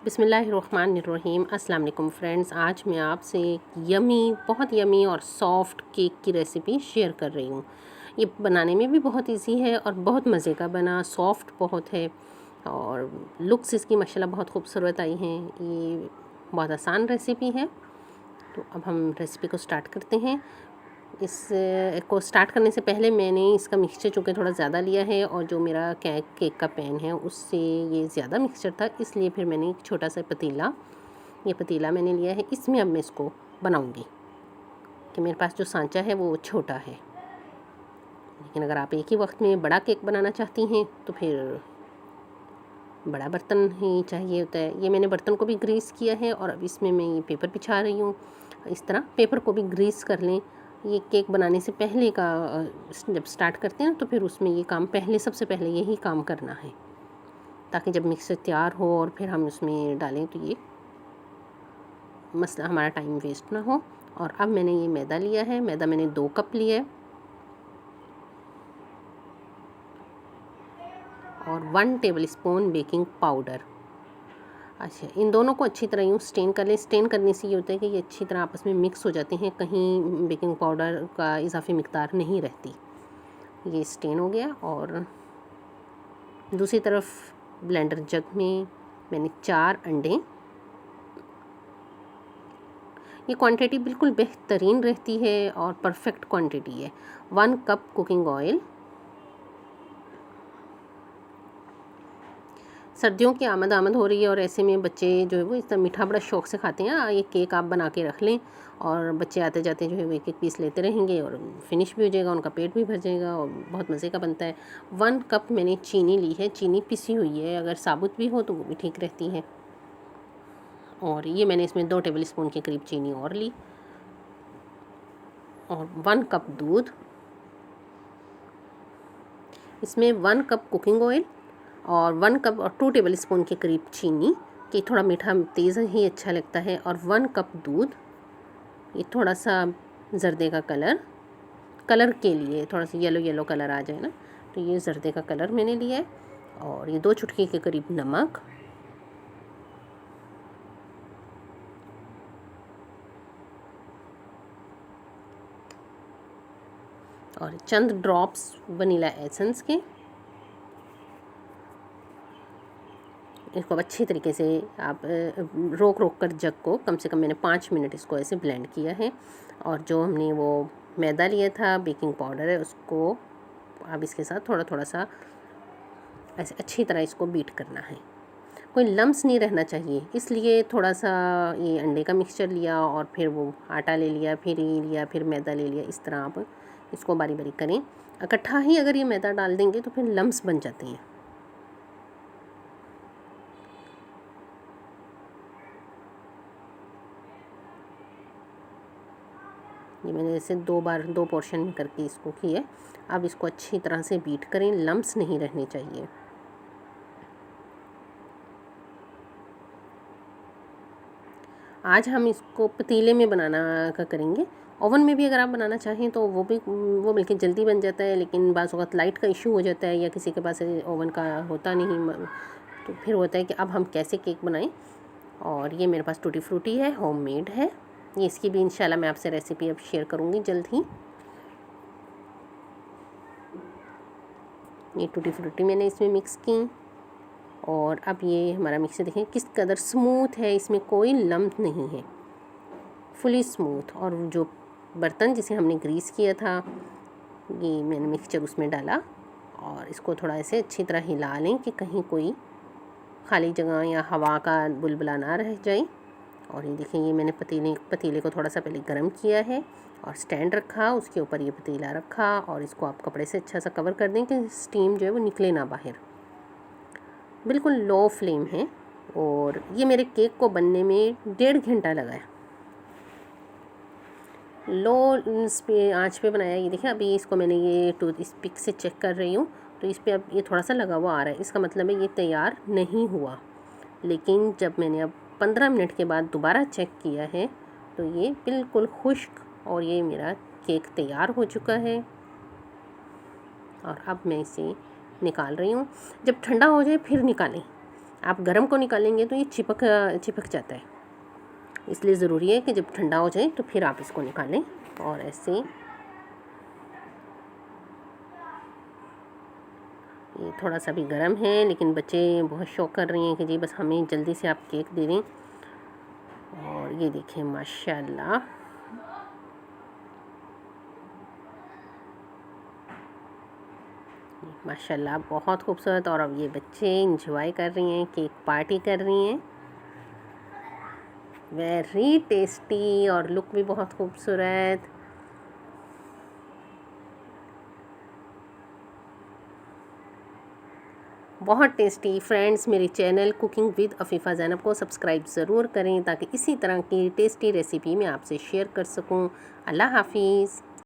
बिस्मिल्लाहिर्रहमानिर्रहीम। अस्सलाम वालेकुम फ्रेंड्स, आज मैं आपसे बहुत यमी और सॉफ्ट केक की रेसिपी शेयर कर रही हूँ। ये बनाने में भी बहुत इजी है और बहुत मज़े का बना, सॉफ्ट बहुत है और लुक्स इसकी माशाल्लाह बहुत खूबसूरत आई हैं। ये बहुत आसान रेसिपी है। तो अब हम रेसिपी को स्टार्ट करते हैं। इस को स्टार्ट करने से पहले मैंने इसका मिक्सचर चूँकि थोड़ा ज़्यादा लिया है और जो मेरा केक का पैन है उससे ये ज़्यादा मिक्सचर था, इसलिए फिर मैंने एक छोटा सा पतीला मैंने लिया है। इसमें अब मैं इसको बनाऊंगी कि मेरे पास जो सांचा है वो छोटा है, लेकिन अगर आप एक ही वक्त में बड़ा केक बनाना चाहती हैं तो फिर बड़ा बर्तन ही चाहिए होता है। ये मैंने बर्तन को भी ग्रीस किया है और अब इसमें मैं ये पेपर बिछा रही हूँ। इस तरह पेपर को भी ग्रीस कर लें। ये केक बनाने से पहले का जब स्टार्ट करते हैं तो फिर उसमें ये काम सबसे पहले यही काम करना है, ताकि जब मिक्सर तैयार हो और फिर हम उसमें डालें तो ये मसला हमारा टाइम वेस्ट ना हो। और अब मैंने ये मैदा लिया है, मैदा मैंने 2 कप लिया है और 1 टेबल स्पून बेकिंग पाउडर। अच्छा, इन दोनों को अच्छी तरह यूँ स्टेन कर लें। स्टेन करने से ये होता है कि ये अच्छी तरह आपस में मिक्स हो जाते हैं, कहीं बेकिंग पाउडर का इजाफी मिकदार नहीं रहती। ये स्टेन हो गया और दूसरी तरफ ब्लेंडर जग में मैंने 4 अंडे, ये क्वांटिटी बिल्कुल बेहतरीन रहती है और परफेक्ट क्वांटिटी है। 1 कप कुकिंग ऑयल। सर्दियों की आमद हो रही है और ऐसे में बच्चे जो है वो इतना मीठा बड़ा शौक़ से खाते हैं। ये केक आप बना के रख लें और बच्चे आते जाते जो है वो एक एक पीस लेते रहेंगे और फिनिश भी हो जाएगा, उनका पेट भी भर जाएगा और बहुत मज़े का बनता है। 1 कप मैंने चीनी ली है, चीनी पिसी हुई है, अगर साबुत भी हो तो वो भी ठीक रहती है। और ये मैंने इसमें 2 टेबल स्पून के करीब चीनी और ली और 1 कप दूध। इसमें 1 कप कुकिंग ऑयल और 1 कप और 2 टेबल स्पून के करीब चीनी, कि थोड़ा मीठा तेज़ ही अच्छा लगता है, और 1 कप दूध। ये थोड़ा सा जर्दे का कलर के लिए थोड़ा सा येलो कलर आ जाए ना, तो ये जर्दे का कलर मैंने लिया है। और ये 2 चुटकी के करीब नमक और चंद ड्रॉप्स वनीला एसेंस के। इसको अच्छी तरीके से आप रोक कर जग को कम से कम मैंने 5 मिनट इसको ऐसे ब्लेंड किया है। और जो हमने वो मैदा लिया था, बेकिंग पाउडर है, उसको अब इसके साथ थोड़ा थोड़ा सा ऐसे अच्छी तरह इसको बीट करना है। कोई लम्स नहीं रहना चाहिए, इसलिए थोड़ा सा ये अंडे का मिक्सचर लिया और फिर वो आटा ले लिया, फिर ये लिया, फिर मैदा ले लिया। इस तरह आप इसको बारी बारी करें। इकट्ठा ही अगर ये मैदा डाल देंगे तो फिर लम्स बन जाते हैं। ये मैंने ऐसे 2 पोर्शन में करके इसको किया। अब इसको अच्छी तरह से बीट करें, लम्स नहीं रहने चाहिए। आज हम इसको पतीले में बनाना का करेंगे। ओवन में भी अगर आप बनाना चाहें तो वो बल्कि जल्दी बन जाता है, लेकिन बाज़ वक़्त लाइट का इशू हो जाता है या किसी के पास ओवन का होता नहीं, तो फिर होता है कि अब हम कैसे केक बनाएं। और ये मेरे पास टूटी फ्रूटी है, होममेड है। ये इसकी भी इंशाल्लाह मैं आपसे रेसिपी अब शेयर करूँगी जल्द ही। ये टूटी फ्रूटी मैंने इसमें मिक्स की और अब ये हमारा मिक्सर देखें किस कदर स्मूथ है, इसमें कोई लम्प नहीं है, फुली स्मूथ। और जो बर्तन जिसे हमने ग्रीस किया था, ये मैंने मिक्सचर उसमें डाला और इसको थोड़ा ऐसे अच्छी तरह हिला लें कि कहीं कोई खाली जगह या हवा का बुलबुला ना रह जाए। और ये देखें, ये मैंने पतीले को थोड़ा सा पहले गर्म किया है और स्टैंड रखा, उसके ऊपर ये पतीला रखा और इसको आप कपड़े से अच्छा सा कवर कर दें कि स्टीम जो है वो निकले ना बाहर। बिल्कुल लो फ्लेम है और ये मेरे केक को बनने में 1.5 घंटा लगा है। लो आंच पे बनाया। ये देखिए, अभी इसको मैंने ये टूथ पिक से चेक कर रही हूँ तो इस पर अब ये थोड़ा सा लगा हुआ आ रहा है, इसका मतलब है ये तैयार नहीं हुआ। लेकिन जब मैंने अब 15 मिनट के बाद दोबारा चेक किया है तो ये बिल्कुल खुश्क और ये मेरा केक तैयार हो चुका है। और अब मैं इसे निकाल रही हूँ। जब ठंडा हो जाए फिर निकालें, आप गरम को निकालेंगे तो ये चिपक जाता है, इसलिए ज़रूरी है कि जब ठंडा हो जाए तो फिर आप इसको निकालें। और ऐसे ये थोड़ा सा भी गरम है, लेकिन बच्चे बहुत शौक कर रही हैं कि जी बस हमें जल्दी से आप केक दे दें। और ये देखिए माशाल्लाह, माशाल्लाह बहुत खूबसूरत। और अब ये बच्चे इंजॉय कर रही हैं, केक पार्टी कर रही हैं। वेरी टेस्टी और लुक भी बहुत खूबसूरत। बहुत टेस्टी। फ्रेंड्स, मेरे channel cooking with Afifa Zainab को सब्सक्राइब ज़रूर करें ताकि इसी तरह की टेस्टी रेसिपी मैं आपसे शेयर कर सकूं। अल्लाह हाफिज़।